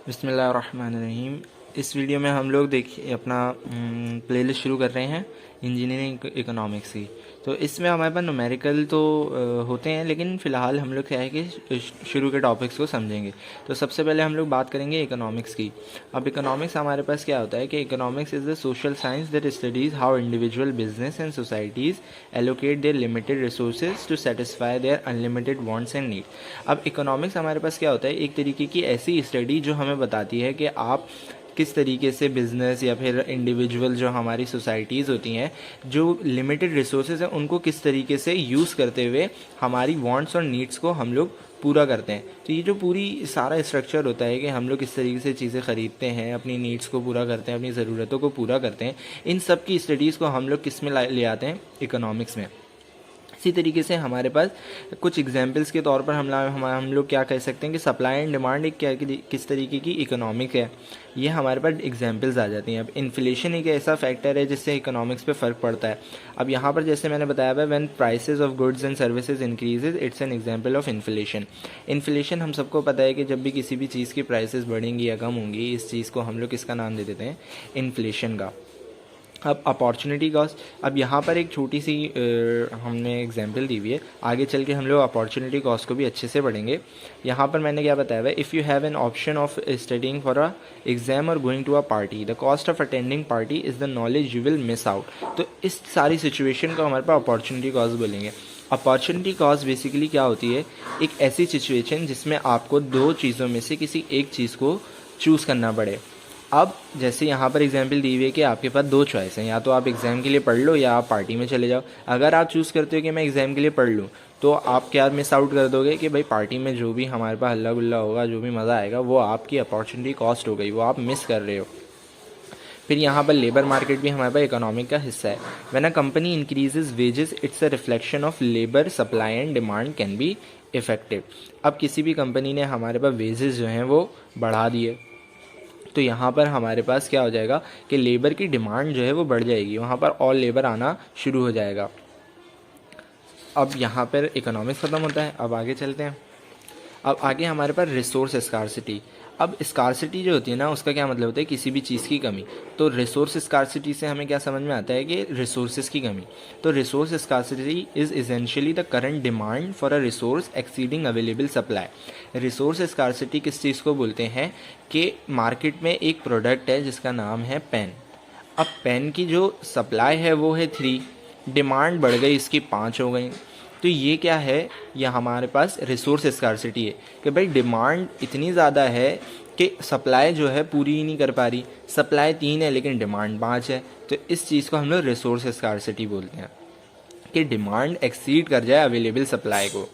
बिस्मिल्लाहिर्रहमानिर्रहीम। इस वीडियो में हम लोग देखिए अपना प्लेलिस्ट शुरू कर रहे हैं इंजीनियरिंग इकोनॉमिक्स की। तो इसमें हमारे पास न्यूमेरिकल तो होते हैं, लेकिन फ़िलहाल हम लोग क्या है कि शुरू के टॉपिक्स को समझेंगे। तो सबसे पहले हम लोग बात करेंगे इकोनॉमिक्स की। अब इकोनॉमिक्स हमारे पास क्या होता है कि economics is the social science that studies how individual business and societies allocate their limited resources to satisfy their unlimited wants and need. अब इकोनॉमिक्स हमारे पास क्या होता है, एक तरीके की ऐसी स्टडी जो हमें बताती है कि आप किस तरीके से बिज़नेस या फिर इंडिविजुअल जो हमारी सोसाइटीज़ होती हैं, जो लिमिटेड रिसोर्सेज हैं, उनको किस तरीके से यूज़ करते हुए हमारी वांट्स और नीड्स को हम लोग पूरा करते हैं। तो ये जो पूरी सारा स्ट्रक्चर होता है कि हम लोग किस तरीके से चीज़ें ख़रीदते हैं, अपनी नीड्स को पूरा करते हैं, अपनी ज़रूरतों को पूरा करते हैं, इन सब की स्टडीज़ को हम लोग किस में ले आते हैं, इकोनॉमिक्स में। इसी तरीके से हमारे पास कुछ एग्जांपल्स के तौर पर हम लोग क्या कह सकते हैं कि सप्लाई एंड डिमांड एक किस तरीके की इकोनॉमिक है, ये हमारे पास एग्जांपल्स आ जाती हैं। अब इन्फ्लेशन एक ऐसा फैक्टर है जिससे इकोनॉमिक्स पे फ़र्क पड़ता है। अब यहाँ पर जैसे मैंने बताया है, when prices of goods and services increases it's an example of inflation. Inflation हम सबको पता है कि जब भी किसी भी चीज़ की प्राइसेस बढ़ेंगी या कम होंगी, इस चीज़ को हम लोग किसका नाम दे देते हैं, इन्फ्लेशन का। अब अपॉर्चुनिटी कॉस्ट, अब यहाँ पर एक छोटी सी हमने एग्जांपल दी हुई है, आगे चल के हम लोग अपॉर्चुनिटी कॉस्ट को भी अच्छे से पढ़ेंगे। यहाँ पर मैंने क्या बताया हुआ है, if you have an option of studying for a exam or going to a party, the cost of attending party is the knowledge you will miss out. तो इस सारी सिचुएशन को हमारे पास अपॉर्चुनिटी कॉस्ट बोलेंगे। अपॉर्चुनिटी कॉस्ट बेसिकली क्या होती है, एक ऐसी सिचुएशन जिसमें आपको दो चीज़ों में से किसी एक चीज़ को चूज़ करना पड़े। अब जैसे यहाँ पर एग्जांपल दी हुई है कि आपके पास दो चॉइस हैं, या तो आप एग्ज़ाम के लिए पढ़ लो या आप पार्टी में चले जाओ। अगर आप चूज़ करते हो कि मैं एग्ज़ाम के लिए पढ़ लूँ, तो आप क्या मिस आउट कर दोगे कि भाई पार्टी में जो भी हमारे पास हल्ला गुल्ला होगा, जो भी मज़ा आएगा, वो आपकी अपॉर्चुनिटी कॉस्ट हो गई, वो आप मिस कर रहे हो। फिर यहाँ पर लेबर मार्केट भी हमारे पास इकोनॉमिक का हिस्सा है। When a company increases wages it's a reflection of labour supply and demand can be effective. अब किसी भी कंपनी ने हमारे पास वेजेस जो हैं वो बढ़ा दिए, तो यहाँ पर हमारे पास क्या हो जाएगा कि लेबर की डिमांड जो है वो बढ़ जाएगी, वहाँ पर और लेबर आना शुरू हो जाएगा। अब यहाँ पर इकोनॉमिक्स ख़त्म होता है। अब आगे चलते हैं। अब आगे हमारे पास रिसोर्स स्कार्सिटी। अब स्कार्सिटी जो होती है ना, उसका क्या मतलब होता है, किसी भी चीज़ की कमी। तो रिसोर्स स्कार्सिटी से हमें क्या समझ में आता है कि रिसोर्सेज की कमी। तो resource scarcity is essentially the current demand for a resource exceeding available supply. Resource scarcity किस चीज़ को बोलते हैं कि मार्केट में एक प्रोडक्ट है जिसका नाम है पेन। अब पेन की जो सप्लाई है वो है 3, डिमांड बढ़ गई, इसकी 5 हो गई। तो ये क्या है, ये हमारे पास रिसोर्स स्कार्सिटी है कि भाई डिमांड इतनी ज़्यादा है कि सप्लाई जो है पूरी ही नहीं कर पा रही। सप्लाई 3 है लेकिन डिमांड 5 है, तो इस चीज़ को हम लोग रिसोर्स स्कार्सिटी बोलते हैं कि डिमांड एक्सीड कर जाए अवेलेबल सप्लाई को।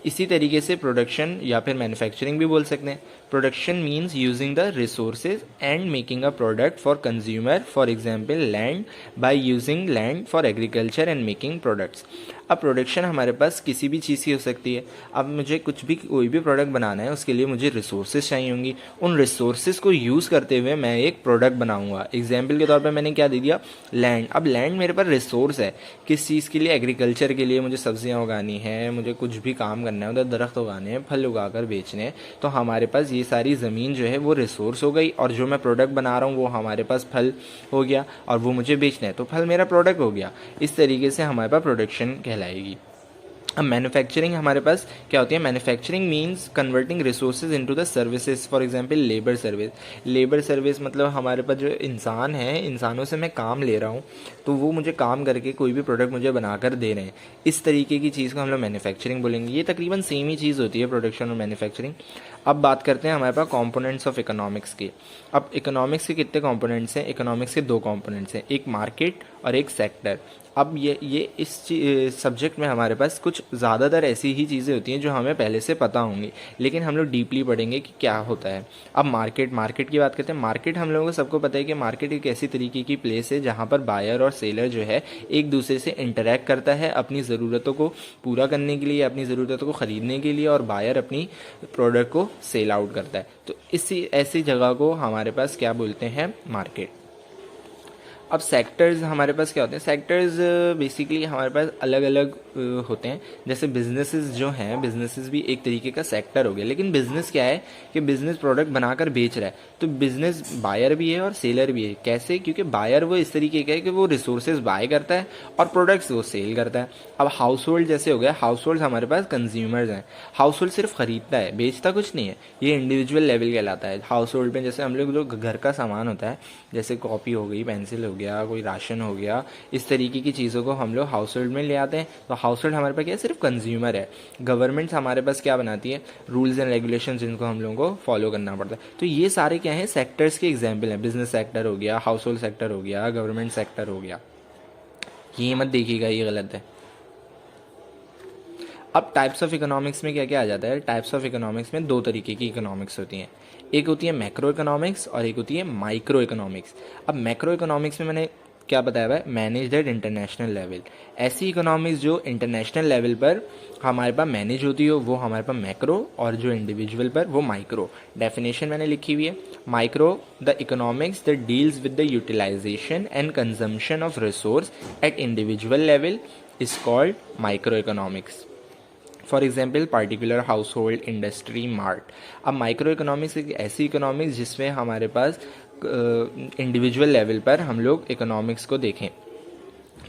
इसी तरीके से प्रोडक्शन या फिर मैन्युफैक्चरिंग भी बोल सकते हैं। Production means using the resources and making a product for consumer, for example land, by using land for agriculture and making products. अब प्रोडक्शन हमारे पास किसी भी चीज़ की हो सकती है। अब मुझे कोई भी प्रोडक्ट बनाना है, उसके लिए मुझे रिसोर्सेज चाहिए होंगी। उन रिसोर्सेज को यूज़ करते हुए मैं एक प्रोडक्ट बनाऊंगा। एग्जाम्पल के तौर पर मैंने क्या दे दिया, लैंड। अब लैंड मेरे पास रिसोर्स है, किस चीज़ के लिए, एग्रीकल्चर के लिए। मुझे सब्जियां उगानी है, मुझे कुछ भी काम करना है, उधर दरख्त उगाने हैं, फल उगाकर बेचने हैं। तो हमारे पास ये सारी ज़मीन जो है वो रिसोर्स हो गई, और जो मैं प्रोडक्ट बना रहा हूँ वो हमारे पास फल हो गया, और वो मुझे बेचना है, तो फल मेरा प्रोडक्ट हो गया। इस तरीके से हमारे पास प्रोडक्शन कहलाएगी। अब मैन्युफैक्चरिंग हमारे पास क्या होती है, manufacturing means converting resources into the services, for example labour service. Labour service मतलब हमारे पास जो इंसान है, इंसानों से मैं काम ले रहा हूँ, तो वो मुझे काम करके कोई भी प्रोडक्ट मुझे बनाकर दे रहे हैं। इस तरीके की चीज़ को हम लोग मैन्युफैक्चरिंग बोलेंगे। ये तकरीबन सेम ही चीज़ होती है, प्रोडक्शन और मैन्युफैक्चरिंग। अब बात करते हैं हमारे पास कॉम्पोनेंट्स ऑफ इकोनॉमिक्स के। अब इकोनॉमिक्स के कितने कॉम्पोनेंट्स हैं, इकोनॉमिक्स के 2 कॉम्पोनेंट्स हैं, एक मार्केट और एक सेक्टर। अब ये इस सब्जेक्ट में हमारे पास कुछ ज़्यादातर ऐसी ही चीज़ें होती हैं जो हमें पहले से पता होंगी, लेकिन हम लोग डीपली पढ़ेंगे कि क्या होता है। अब मार्केट की बात करते हैं। मार्केट हम लोगों को सबको पता है कि मार्केट एक ऐसी तरीके की प्लेस है जहाँ पर बायर और सेलर जो है एक दूसरे से इंटरेक्ट करता है अपनी ज़रूरतों को पूरा करने के लिए, अपनी ज़रूरतों को ख़रीदने के लिए, और बायर अपनी प्रोडक्ट को सेल आउट करता है। तो इसी ऐसी जगह को हमारे पास क्या बोलते हैं, मार्केट। अब सेक्टर्स हमारे पास क्या होते हैं, सेक्टर्स बेसिकली हमारे पास अलग अलग होते हैं। जैसे बिजनेसेस जो हैं, बिजनेसेस भी एक तरीके का सेक्टर हो गया, लेकिन बिजनेस क्या है कि बिजनेस प्रोडक्ट बनाकर बेच रहा है, तो बिजनेस बायर भी है और सेलर भी है। कैसे? क्योंकि बायर वो इस तरीके का है कि वो रिसोर्सेज बाय करता है और प्रोडक्ट्स वो सेल करता है। अब हाउस होल्ड जैसे हो गया, हाउस होल्ड हमारे पास कंज्यूमर्स हैं। हाउस होल्ड सिर्फ खरीदता है, बेचता कुछ नहीं है, ये इंडिविजुअल लेवल कहलाता है। हाउस होल्ड में जैसे हम लोग जो घर का सामान होता है, जैसे कॉपी हो गई, पेंसिल हो गया, कोई राशन हो गया, इस तरीके की चीज़ों को हम लोग हाउस होल्ड में ले आते हैं। तो हाउस होल्ड हमारे पास क्या है? सिर्फ कंज्यूमर है। गवर्नमेंट्स हमारे पास क्या बनाती है? रूल्स एंड रेगुलेशन, जिनको हम लोगों को फॉलो करना पड़ता है। तो ये सारे क्या हैं? सेक्टर्स के एग्जाम्पल हैं। बिजनेस सेक्टर हो गया, हाउस होल्ड सेक्टर हो गया, गवर्नमेंट सेक्टर हो गया। ये मत देखिएगा, ये गलत है। अब टाइप्स ऑफ इकोनॉमिक्स में क्या क्या आ जाता है? टाइप्स ऑफ इकोनॉमिक्स में दो तरीके की इकोनॉमिक्स होती हैं। एक होती है मैक्रो इकोनॉमिक्स और एक होती है माइक्रो इकोनॉमिक्स। अब मैक्रो इकोनॉमिक्स में मैंने क्या बताया हुआ है? Manage at international level. ऐसी इकोनॉमिक्स जो इंटरनेशनल लेवल पर हमारे पास मैनेज होती हो, वो हमारे पास मैक्रो, और जो इंडिविजुअल पर वो माइक्रो। डेफिनेशन मैंने लिखी हुई है। Micro, the economics that deals with the utilization and consumption of resource at individual level is called micro economics. For example particular household, industry, mart. अब माइक्रो इकोनॉमिक्स एक ऐसी economics जिसमें हमारे पास individual level पर हम लोग economics को देखें,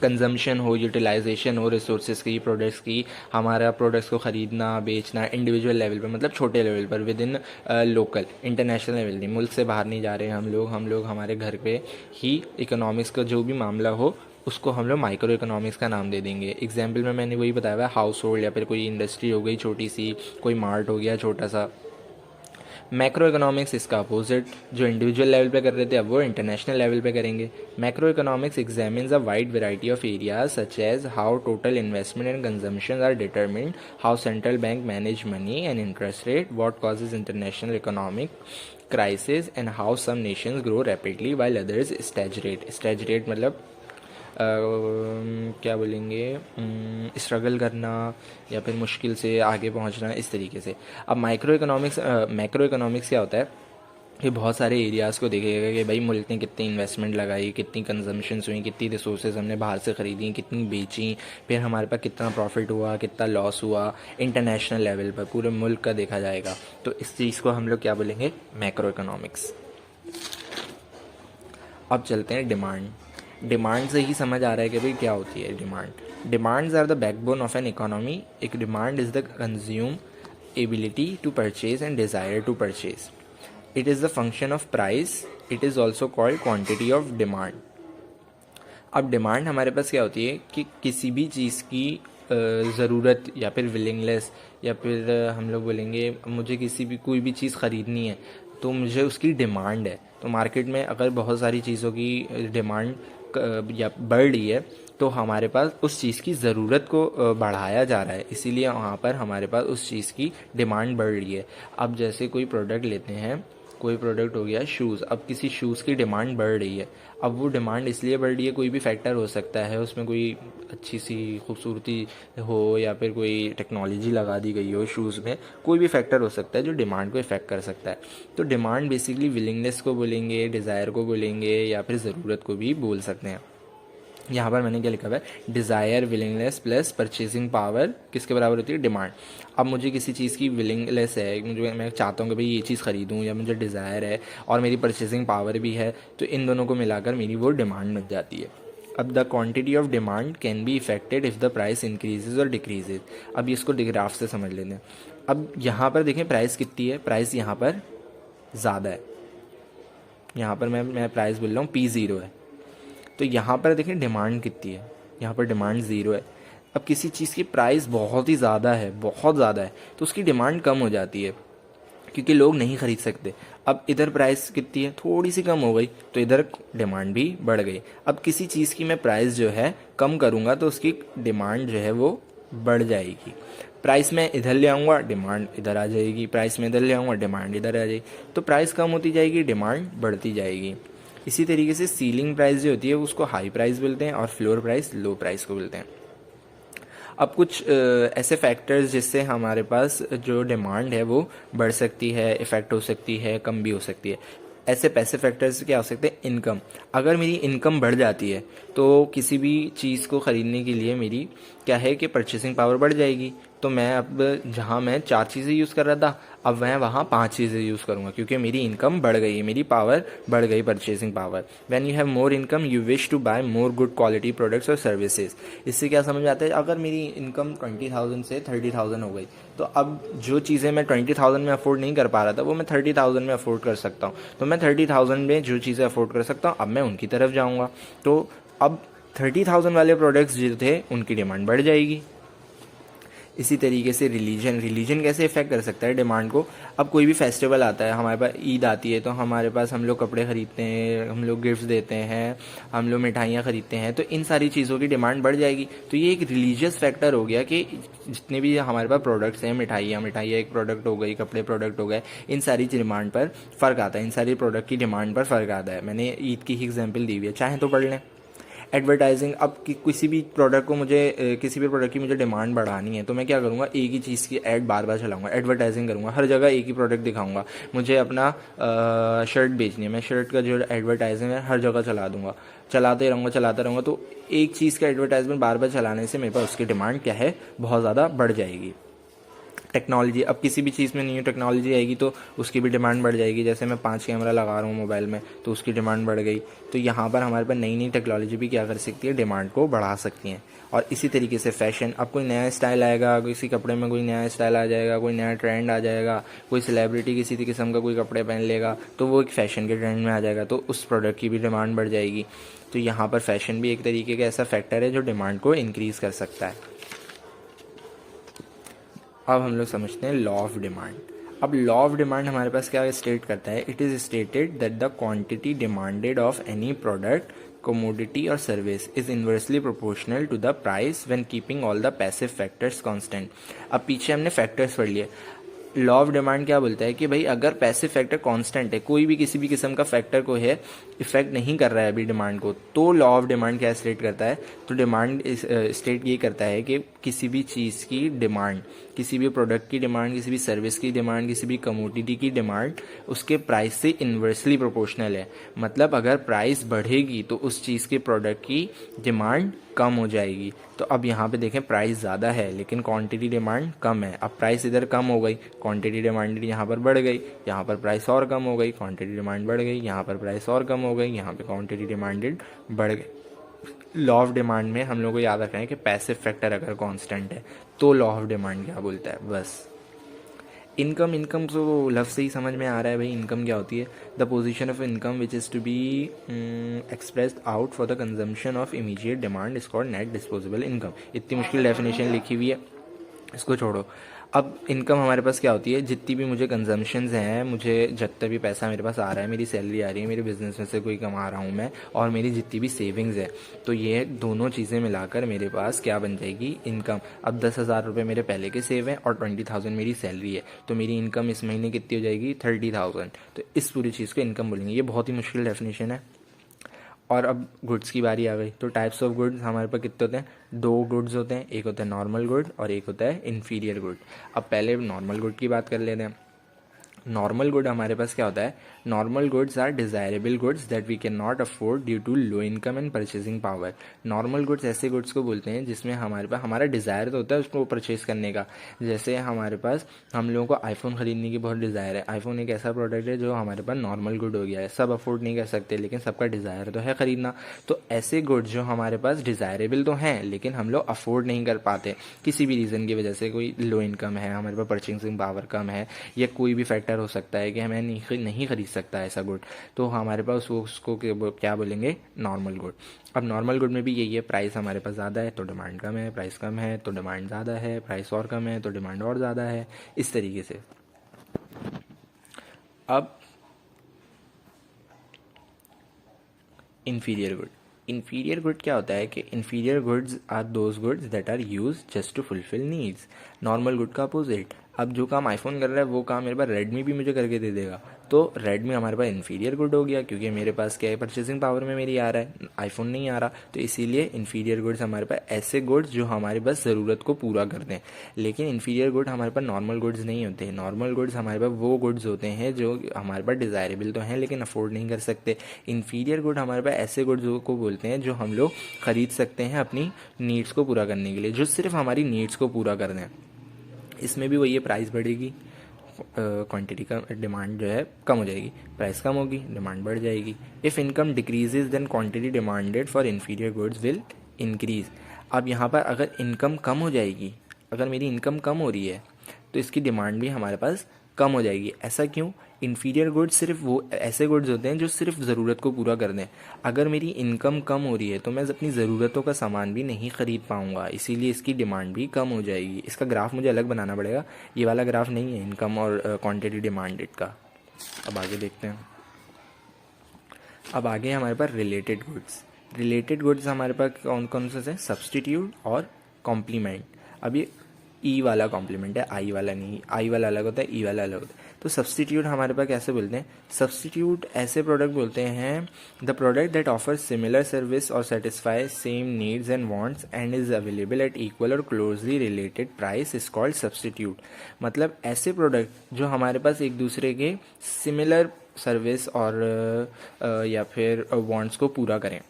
कंजम्पशन हो, यूटिलाइजेशन हो रिसोर्सेज की, प्रोडक्ट्स की, हमारा प्रोडक्ट्स को ख़रीदना, बेचना इंडिविजुअल लेवल पर, मतलब छोटे लेवल पर, with in local, international level नहीं, मुल्क से बाहर नहीं जा रहे हैं हम लोग हमारे घर पे ही इकोनॉमिक्स का जो भी मामला हो उसको हम लोग माइक्रो इकोनॉमिक्स का नाम दे देंगे। एग्जाम्पल में मैंने वही बताया हुआ है, हाउस होल्ड या फिर कोई इंडस्ट्री हो गई छोटी सी, कोई मार्ट हो गया छोटा सा। मैक्रो इकोनॉमिक्स इसका अपोजिट, जो इंडिविजुअल लेवल पे कर रहे थे अब वो इंटरनेशनल लेवल पे करेंगे। Macro economics examines a wide variety of areas such as how total investment and consumption are determined, how central bank manage money and interest rate, what causes international economic crisis and how some nations grow rapidly while others stagnate. Stagnate मतलब क्या बोलेंगे, struggle करना या फिर मुश्किल से आगे पहुंचना, इस तरीके से। अब मैक्रो इकोनॉमिक्स क्या होता है? ये बहुत सारे एरियाज़ को देखेगा कि भाई मुल्क ने कितनी इन्वेस्टमेंट लगाई, कितनी कंजम्पशंस हुई, कितनी रिसोर्सेज हमने बाहर से ख़रीदी, कितनी बेची, फिर हमारे पास कितना प्रॉफिट हुआ, कितना लॉस हुआ, इंटरनेशनल लेवल पर पूरे मुल्क का देखा जाएगा। तो इस चीज़ को हम लोग क्या बोलेंगे? Macro economics. अब चलते हैं डिमांड। डिमांड से ही समझ आ रहा है कि भाई क्या होती है demand. Demands are the backbone of an economy. एक demand is the consume ability to purchase and desire to purchase. It is the function of price. It is also called quantity of demand. अब demand हमारे पास क्या होती है कि किसी भी चीज़ की ज़रूरत या फिर विलिंगनेस, या फिर हम लोग बोलेंगे मुझे किसी भी कोई भी चीज़ ख़रीदनी है तो मुझे उसकी डिमांड है। तो मार्केट में अगर बहुत सारी चीज़ों की डिमांड या बढ़ रही है तो हमारे पास उस चीज़ की ज़रूरत को बढ़ाया जा रहा है, इसीलिए वहाँ पर हमारे पास उस चीज़ की डिमांड बढ़ रही है। अब जैसे कोई प्रोडक्ट लेते हैं, कोई प्रोडक्ट हो गया शूज़, अब किसी शूज़ की डिमांड बढ़ रही है। अब वो डिमांड इसलिए बढ़ रही है, कोई भी फैक्टर हो सकता है, उसमें कोई अच्छी सी खूबसूरती हो या फिर कोई टेक्नोलॉजी लगा दी गई हो शूज़ में, कोई भी फैक्टर हो सकता है जो डिमांड को इफ़ेक्ट कर सकता है। तो डिमांड बेसिकली विलिंगनेस को बोलेंगे, डिज़ायर को बोलेंगे, या फिर ज़रूरत को भी बोल सकते हैं। यहाँ पर मैंने क्या लिखा हुआ है? Desire, willingness plus purchasing power किसके बराबर होती है? डिमांड। अब मुझे किसी चीज़ की विलिंगनेस है, मुझे मैं चाहता हूँ कि भाई ये चीज़ ख़रीदूँ, या मुझे डिज़ायर है और मेरी परचेजिंग पावर भी है, तो इन दोनों को मिलाकर मेरी वो डिमांड बन जाती है। अब the quantity of demand can be affected if the price increases और डिक्रीजेज। अब इसको ग्राफ से समझ लेते हैं। अब यहाँ पर देखें प्राइस कितनी है, प्राइस यहाँ पर ज़्यादा है, यहाँ पर मैं प्राइस बोल रहा हूँ P0 है, तो यहाँ पर देखें डिमांड कितनी है, यहाँ पर डिमांड 0 है। अब किसी चीज़ की प्राइस बहुत ही ज़्यादा है, बहुत ज़्यादा है, तो उसकी डिमांड कम हो जाती है क्योंकि लोग नहीं ख़रीद सकते। अब इधर प्राइस कितनी है, थोड़ी सी कम हो गई, तो इधर डिमांड भी बढ़ गई। अब किसी चीज़ की मैं प्राइस जो है कम करूँगा तो उसकी डिमांड जो है वो बढ़ जाएगी। प्राइस में इधर ले आऊँगा, डिमांड इधर आ जाएगी, प्राइस में इधर ले आऊँगा, डिमांड इधर आ जाएगी। तो प्राइस कम होती जाएगी, डिमांड बढ़ती जाएगी। इसी तरीके से सीलिंग प्राइस जो होती है उसको हाई प्राइस बोलते हैं और फ्लोर प्राइस लो प्राइस को बोलते हैं। अब कुछ ऐसे फैक्टर्स जिससे हमारे पास जो डिमांड है वो बढ़ सकती है, इफ़ेक्ट हो सकती है, कम भी हो सकती है। ऐसे पैसे फैक्टर्स क्या हो सकते हैं? इनकम। अगर मेरी इनकम बढ़ जाती है तो किसी भी चीज़ को ख़रीदने के लिए मेरी क्या है कि परचेसिंग पावर बढ़ जाएगी। तो मैं अब जहाँ मैं 4 चीज़ें यूज़ कर रहा था, अब मैं वहाँ 5 चीज़ें यूज़ करूँगा, क्योंकि मेरी इनकम बढ़ गई है, मेरी पावर बढ़ गई, purchasing power. When you have more income you wish to buy more good quality products और सर्विसेज। इससे क्या समझ आता है, अगर मेरी इनकम 20,000 से 30,000 हो गई, तो अब जो चीज़ें मैं 20,000 में अफोर्ड नहीं कर पा रहा था वो मैं 30,000 में अफोर्ड कर सकता हूँ। तो मैं 30,000 में जो चीज़ें अफोर्ड कर सकता हूँ अब मैं उनकी तरफ जाऊँगा। तो अब 30,000 वाले प्रोडक्ट्स जो थे उनकी डिमांड बढ़ जाएगी। इसी तरीके से रिलीजन कैसे इफेक्ट कर सकता है डिमांड को। अब कोई भी फेस्टिवल आता है, हमारे पास ईद आती है, तो हमारे पास हम लोग कपड़े ख़रीदते हैं, हम लोग गिफ्ट्स देते हैं, हम लोग मिठाइयाँ ख़रीदते हैं, तो इन सारी चीज़ों की डिमांड बढ़ जाएगी। तो ये एक रिलीजियस फैक्टर हो गया कि जितने भी हमारे पास प्रोडक्ट्स हैं, मिठाइयाँ एक प्रोडक्ट हो गई, कपड़े प्रोडक्ट हो गए, इन सारी डिमांड पर फ़र्क आता है, इन सारी प्रोडक्ट की डिमांड पर फ़र्क आता है। मैंने ईद की ही एग्जाम्पल दी हुई है, चाहे तो पढ़ लें। एडवर्टाइजिंग, अब किसी भी प्रोडक्ट को मुझे किसी भी प्रोडक्ट की मुझे डिमांड बढ़ानी है तो मैं क्या करूँगा, एक ही चीज़ की ऐड बार बार चलाऊंगा, एडवर्टाइजिंग करूँगा, हर जगह एक ही प्रोडक्ट दिखाऊंगा। मुझे अपना शर्ट बेचनी है, मैं शर्ट का जो एडवर्टाइजिंग है हर जगह चला दूंगा, चलाते रहूँगा। तो एक चीज़ का एडवर्टाइजमेंट बार बार चलाने से मेरे पास उसकी डिमांड क्या है, बहुत ज़्यादा बढ़ जाएगी। टेक्नोलॉजी, अब किसी भी चीज़ में न्यू टेक्नोलॉजी आएगी तो उसकी भी डिमांड बढ़ जाएगी। जैसे मैं 5 कैमरा लगा रहा हूँ मोबाइल में तो उसकी डिमांड बढ़ गई। तो यहाँ पर हमारे पास नई नई टेक्नोलॉजी भी क्या कर सकती है, डिमांड को बढ़ा सकती हैं। और इसी तरीके से फैशन, अब कोई नया स्टाइल आएगा, किसी कपड़े में कोई नया स्टाइल आ जाएगा, कोई नया ट्रेंड आ जाएगा, कोई सेलिब्रिटी किसी किस्म का कोई कपड़े पहन लेगा तो वो एक फ़ैशन के ट्रेंड में आ जाएगा, तो उस प्रोडक्ट की भी डिमांड बढ़ जाएगी। तो यहाँ पर फैशन भी एक तरीके का ऐसा फैक्टर है जो डिमांड को इंक्रीज़ कर सकता है। अब हम लोग समझते हैं लॉ ऑफ डिमांड। अब लॉ ऑफ डिमांड हमारे पास क्या स्टेट करता है, it is stated that the quantity demanded of any product, commodity or service is inversely proportional to the price when keeping all the passive factors constant। अब पीछे हमने factors पढ़ लिए। लॉ ऑफ डिमांड क्या बोलता है कि भाई अगर पैसिव फैक्टर कांस्टेंट है, कोई भी किसी भी किस्म का फैक्टर को है इफेक्ट नहीं कर रहा है अभी डिमांड को, तो लॉ ऑफ डिमांड क्या स्टेट करता है, तो डिमांड स्टेट ये करता है कि किसी भी चीज़ की डिमांड, किसी भी प्रोडक्ट की डिमांड, किसी भी सर्विस की डिमांड, किसी भी कमोडिटी की डिमांड उसके प्राइस से इन्वर्सली प्रोपोर्शनल है। मतलब अगर प्राइस बढ़ेगी तो उस चीज़ के प्रोडक्ट की डिमांड कम हो जाएगी। तो अब यहाँ पे देखें प्राइस ज़्यादा है लेकिन क्वांटिटी डिमांड कम है। अब प्राइस इधर कम हो गई, क्वांटिटी डिमांडेड यहाँ पर बढ़ गई, यहाँ पर प्राइस और कम हो गई, क्वांटिटी डिमांड बढ़ गई, यहाँ पर प्राइस और कम हो गई, यहाँ पे क्वांटिटी डिमांडेड बढ़ गई। लॉ ऑफ डिमांड में हम लोग को याद रखना है कि पैसिव फैक्टर अगर कांस्टेंट है तो लॉ ऑफ डिमांड क्या बोलता है, बस। इनकम तो लफ्ज़ से ही समझ में आ रहा है भाई, इनकम क्या होती है, the position of income which is to be expressed out for the consumption of immediate demand is called net disposable income. इतनी मुश्किल डेफिनेशन लिखी हुई है, इसको छोड़ो। अब इनकम हमारे पास क्या होती है, जितनी भी मुझे कंजम्पशंस हैं, मुझे जितना भी पैसा मेरे पास आ रहा है, मेरी सैलरी आ रही है, मेरे बिजनेस में से कोई कमा रहा हूँ मैं, और मेरी जितनी भी सेविंग्स है, तो ये दोनों चीज़ें मिलाकर मेरे पास क्या बन जाएगी, इनकम। अब 10,000 रुपये मेरे पहले के सेव हैं और 20,000 मेरी सैलरी है, तो मेरी इनकम इस महीने कितनी हो जाएगी, 30,000। तो इस पूरी चीज़ को इनकम बोलेंगे। ये बहुत ही मुश्किल डेफिनेशन है। और अब गुड्स की बारी आ गई। तो टाइप्स ऑफ गुड्स हमारे पास कितने होते हैं, 2 गुड्स होते हैं, एक होता है नॉर्मल गुड और एक होता है इन्फीरियर गुड। अब पहले नॉर्मल गुड की बात कर लेते हैं। नॉर्मल गुड हमारे पास क्या होता है, normal goods are desirable goods that we can not afford due to low income and purchasing power. Normal goods ऐसे गुड्स को बोलते हैं जिसमें हमारे पास हमारा डिज़ायर तो होता है उसको परचेज करने का। जैसे हमारे पास, हम लोगों को आईफोन ख़रीदने की बहुत डिज़ायर है। आईफोन एक ऐसा प्रोडक्ट है जो हमारे पास नॉर्मल गुड हो गया है, सब अफोर्ड नहीं कर सकते लेकिन सबका डिज़ायर तो है ख़रीदना। तो ऐसे गुड्स जो हमारे पास डिज़ायरेबल तो हैं लेकिन हम लोग अफोर्ड नहीं कर पाते किसी भी रीज़न की वजह से, कोई लो इनकम है, हमारे पास परचेसिंग पावर कम है, या कोई भी फैक्टर हो सकता है कि हमें नहीं खरीद सकता ऐसा गुड, तो हमारे पास उसको क्या बोलेंगे, नॉर्मल गुड। अब नॉर्मल गुड में भी यही है, प्राइस हमारे पास ज़्यादा है तो डिमांड कम है, प्राइस कम है तो डिमांड ज़्यादा है, प्राइस और कम है तो डिमांड और ज़्यादा है, इस तरीके से। अब इन्फीरियर गुड। इन्फीरियर गुड क्या होता है कि inferior goods are those goods that are use just to fulfil needs. Normal good का अपोजिट। अब जो काम आईफोन कर रहा है वो काम मेरे पास रेडमी भी मुझे करके दे देगा, तो रेडमी हमारे पास इन्फीरियर गुड हो गया, क्योंकि मेरे पास क्या है, परचेसिंग पावर में मेरी आ रहा है, आईफोन नहीं आ रहा, तो इसीलिए इन्फीरियर गुड्स हमारे पास ऐसे गुड्स जो हमारे पास ज़रूरत को पूरा कर दें। लेकिन इन्फीरियर गुड हमारे पास नॉर्मल गुड्स नहीं होते हैं। नॉर्मल गुड्स हमारे पास वो गुड्स होते हैं जो हमारे पास डिज़ायरेबल तो हैं लेकिन अफोर्ड नहीं कर सकते। इन्फीरियर गुड हमारे पास ऐसे गुड्स को बोलते हैं जो हम लोग ख़रीद सकते हैं अपनी नीड्स को पूरा करने के लिए, जो सिर्फ हमारी नीड्स को पूरा कर दें। इसमें भी वही है, प्राइस बढ़ेगी, क्वांटिटी का डिमांड जो है कम हो जाएगी, प्राइस कम होगी, डिमांड बढ़ जाएगी। If income decreases then quantity demanded for inferior goods will increase. अब यहाँ पर अगर इनकम कम हो जाएगी, अगर मेरी इनकम कम हो रही है तो इसकी डिमांड भी हमारे पास कम हो जाएगी। ऐसा क्यों? इन्फीरियर गुड्स सिर्फ वो ऐसे गुड्स होते हैं जो सिर्फ ज़रूरत को पूरा कर दें। अगर मेरी इनकम कम हो रही है तो मैं अपनी ज़रूरतों का सामान भी नहीं ख़रीद पाऊँगा, इसीलिए इसकी डिमांड भी कम हो जाएगी। इसका ग्राफ मुझे अलग बनाना पड़ेगा, ये वाला ग्राफ नहीं है इनकम और क्वांटिटी डिमांडेड का। अब आगे देखते हैं। अब आगे हमारे पास रिलेटेड गुड्स। रिलेटेड गुड्स हमारे पास कौन कौन से हैं? सब्सटीट्यूट और कॉम्प्लीमेंट। अब ये ई वाला कॉम्प्लीमेंट है, आई वाला नहीं। आई वाला अलग होता है, ई वाला अलग होता है। तो सब्सटीट्यूट हमारे पास कैसे बोलते हैं? सब्सटीट्यूट ऐसे प्रोडक्ट बोलते हैं, the product that offer similar service or satisfy same needs and wants and is available at equal or closely related price is called substitute. मतलब ऐसे प्रोडक्ट जो हमारे पास एक दूसरे के सिमिलर सर्विस और या फिर वांट्स को पूरा करें।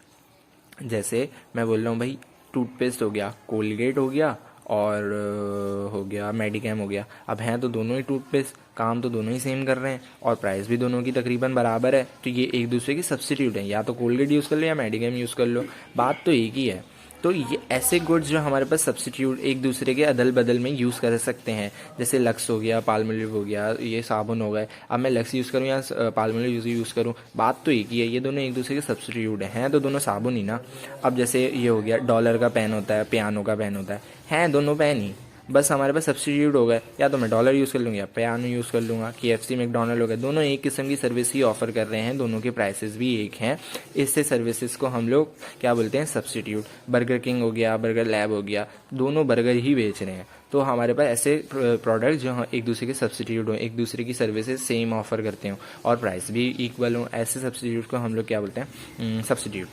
जैसे मैं बोल रहा हूँ भाई, टूथपेस्ट हो गया, कोलगेट हो गया और हो गया मेडिकेम हो गया। अब हैं तो दोनों ही टूथपेस्ट, काम तो दोनों ही सेम कर रहे हैं और प्राइस भी दोनों की तकरीबन बराबर है, तो ये एक दूसरे की सब्स्टिट्यूट हैं। या तो कोलगेट यूज़ कर लो या मेडिकेम यूज़ कर लो, बात तो एक ही है। तो ये ऐसे गुड्स जो हमारे पास सब्स्टिट्यूट एक दूसरे के अदल बदल में यूज़ कर सकते हैं, जैसे लक्स हो गया, पाल्मोलिव हो गया, ये साबुन हो गए। अब मैं लक्स यूज़ करूँ या पाल्मोलिव यूज़ करूँ, बात तो एक ही है, ये दोनों एक दूसरे के सब्स्टिट्यूट हैं तो दोनों साबुन ही ना। अब जैसे ये हो गया, डॉलर का पेन होता है, पियानो का पेन होता है, हैं दोनों पेन ही, बस हमारे पास सब्स्टिट्यूट हो गए। या तो मैं डॉलर यूज़ कर लूँगा या पियानो यूज़ कर लूँगा। KFC मैकडॉनल्ड हो गया, दोनों एक किस्म की सर्विस ही ऑफर कर रहे हैं, दोनों के प्राइसेस भी एक हैं। इससे सर्विसेज को हम लोग क्या बोलते हैं? सब्स्टिट्यूट। बर्गर किंग हो गया, बर्गर लैब हो गया, दोनों बर्गर ही बेच रहे हैं। तो हमारे पास ऐसे प्रोडक्ट जो एक दूसरे के सब्स्टिट्यूट हों, एक दूसरे की सर्विसेज सेम ऑफर करते हों और प्राइस भी इक्वल हों, ऐसे सब्स्टिट्यूट को हम लोग क्या बोलते हैं? सब्स्टिट्यूट।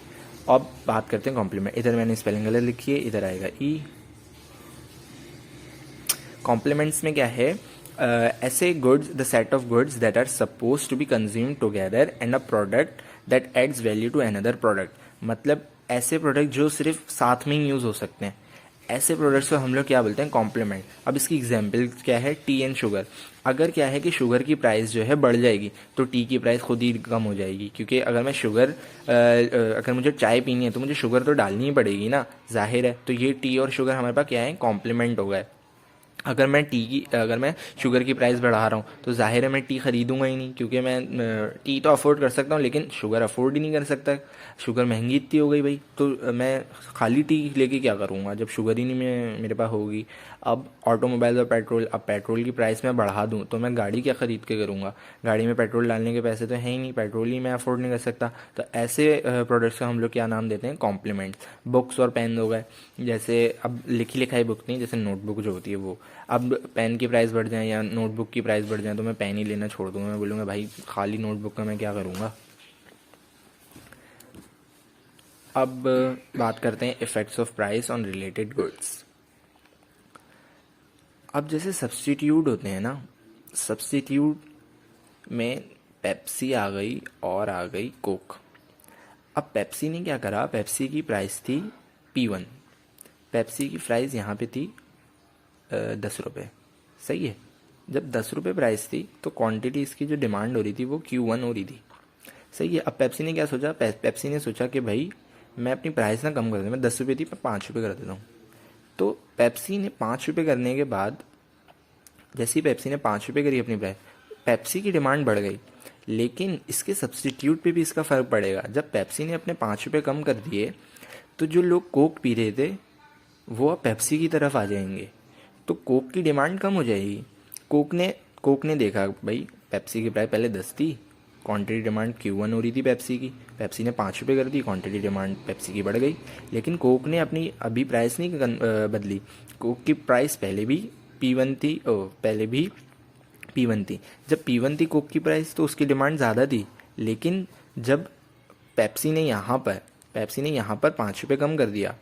अब बात करते हैं कॉम्प्लीमेंट। इधर मैंने स्पेलिंग गलत लिखी है, इधर आएगा ई। कॉम्प्लीमेंट्स में क्या है? ऐसे goods, the set of goods that are suppose to be consume together and a product that adds value to another product. मतलब ऐसे प्रोडक्ट जो सिर्फ साथ में ही यूज़ हो सकते हैं, ऐसे प्रोडक्ट्स को हम लोग क्या बोलते हैं? कॉम्प्लीमेंट। अब इसकी एग्जांपल क्या है? T and sugar. अगर क्या है कि शुगर की प्राइस जो है बढ़ जाएगी तो टी की प्राइस खुद ही कम हो जाएगी, क्योंकि अगर मैं शुगर अगर मुझे चाय पीनी है तो मुझे शुगर तो डालनी ही पड़ेगी ना, जाहिर है। तो ये टी और शुगर हमारे पास क्या है? कॉम्प्लीमेंट हो गए। अगर मैं शुगर की प्राइस बढ़ा रहा हूँ तो जाहिर है मैं टी ख़रीदूंगा ही नहीं, क्योंकि मैं टी तो अफोर्ड कर सकता हूँ लेकिन शुगर अफोर्ड ही नहीं कर सकता। शुगर महंगी इतनी हो गई भाई, तो मैं खाली टी लेके क्या करूँगा जब शुगर ही नहीं मेरे पास होगी। अब ऑटोमोबाइल और पेट्रोल, अब पेट्रोल की प्राइस मैं बढ़ा दूँ तो मैं गाड़ी क्या ख़रीद के करूँगा? गाड़ी में पेट्रोल डालने के पैसे तो हैं ही नहीं, पेट्रोल ही मैं अफोर्ड नहीं कर सकता। तो ऐसे प्रोडक्ट्स का हम लोग क्या नाम देते हैं? कॉम्प्लीमेंट। बुक्स और पेन हो गए, जैसे अब लिखी लिखाई बुक नहीं, जैसे नोटबुक जो होती है वो। अब पेन की प्राइस बढ़ जाए या नोटबुक की प्राइस बढ़ जाए तो मैं पेन ही लेना छोड़ दूंगा, मैं बोलूँगा भाई खाली नोटबुक का मैं क्या करूँगा। अब बात करते हैं effects of price on related goods. अब जैसे सब्स्टिट्यूट होते हैं ना, सब्स्टिट्यूट में पेप्सी आ गई और आ गई कोक। अब पेप्सी ने क्या करा? पेप्सी की प्राइस थी P1, पेप्सी की प्राइस यहाँ पे थी 10 रुपये, सही है। जब 10 रुपये प्राइस थी तो क्वांटिटी इसकी जो डिमांड हो रही थी वो Q1 हो रही थी, सही है। अब पेप्सी ने क्या सोचा? पेप्सी ने सोचा कि भाई मैं अपनी प्राइस ना कम कर दूँ, मैं 10 रुपये थी मैं 5 रुपये कर देता हूँ। तो पेप्सी ने 5 रुपये करने के बाद, जैसे ही पेप्सी ने 5 रुपये करी अपनी प्राइस, पेप्सी की डिमांड बढ़ गई, लेकिन इसके सब्स्टिट्यूट पे भी इसका फ़र्क पड़ेगा। जब पेप्सी ने अपने 5 रुपये कम कर दिए तो जो लोग कोक पी रहे थे वो अब पेप्सी की तरफ आ जाएंगे, तो कोक की डिमांड कम हो जाएगी। कोक ने देखा भाई पेप्सी की प्राइस पहले 10 थी, क्वांटिटी डिमांड Q1 हो रही थी पेप्सी की, पेप्सी ने 5 रुपये कर दी, क्वांटिटी डिमांड पेप्सी की बढ़ गई। लेकिन कोक ने अपनी अभी प्राइस नहीं बदली, कोक की प्राइस पहले भी P1 थी, पहले भी P1 थी। जब P1 थी कोक की प्राइस तो उसकी डिमांड ज़्यादा थी, लेकिन जब पेप्सी ने यहाँ पर 5 रुपये कम कर दिया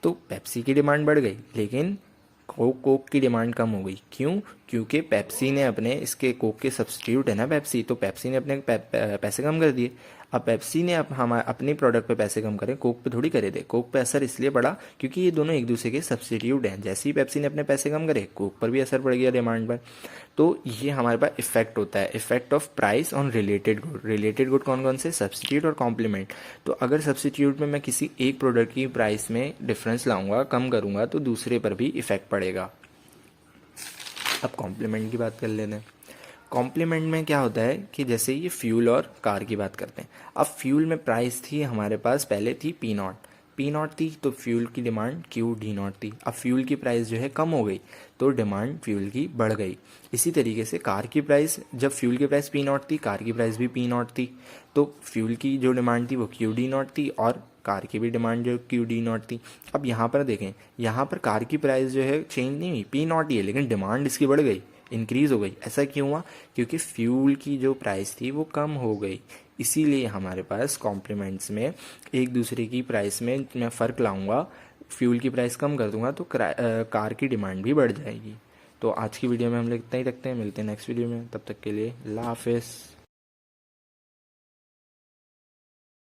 तो पेप्सी की डिमांड बढ़ गई, लेकिन कोक की डिमांड कम हो गई। क्यों? क्योंकि पेप्सी ने अपने, इसके कोक के सब्स्टिट्यूट है ना पेप्सी, तो पेप्सी ने अपने पैसे कम कर दिए। अब पेप्सी ने हम अपने प्रोडक्ट पे पैसे कम करे, कोक पे थोड़ी करे थे। कोक पे असर इसलिए पड़ा क्योंकि ये दोनों एक दूसरे के सब्स्टिट्यूट हैं। जैसे ही पेप्सी ने अपने पैसे कम करे, कोक पर भी असर पड़ गया डिमांड पर। तो ये हमारे पास इफेक्ट होता है, effect of price on related good. Related good कौन कौन से? सब्स्टिट्यूट और कॉम्प्लीमेंट। तो अगर सब्स्टिट्यूट में मैं किसी एक प्रोडक्ट की प्राइस में डिफरेंस लाऊंगा, कम करूंगा, तो दूसरे पर भी इफेक्ट पड़ेगा। अब कॉम्प्लीमेंट की बात कर लेते हैं। कॉम्प्लीमेंट में क्या होता है कि जैसे ये फ्यूल और कार की बात करते हैं। अब फ्यूल में प्राइस थी हमारे पास, पहले थी P0 थी, तो फ्यूल की डिमांड QD0 थी। अब फ्यूल की प्राइस जो है कम हो गई तो डिमांड फ्यूल की बढ़ गई। इसी तरीके से कार की प्राइस, जब फ्यूल की प्राइस P0 थी, कार की प्राइस भी P0 थी, तो फ्यूल की जो डिमांड थी वो QD0 थी और कार की भी डिमांड जो QD0 थी। अब यहाँ पर देखें, यहाँ पर कार की प्राइस जो है चेंज नहीं हुई, P0 ही है, लेकिन डिमांड इसकी बढ़ गई, इंक्रीज़ हो गई। ऐसा क्यों हुआ? क्योंकि फ्यूल की जो प्राइस थी वो कम हो गई। इसीलिए हमारे पास कॉम्प्लीमेंट्स में एक दूसरे की प्राइस में मैं फ़र्क लाऊंगा, फ्यूल की प्राइस कम कर दूंगा तो कार की डिमांड भी बढ़ जाएगी। तो आज की वीडियो में हम लोग इतना ही रखते हैं, मिलते हैं नेक्स्ट वीडियो में, तब तक के लिए अल्लाह हाफिज़।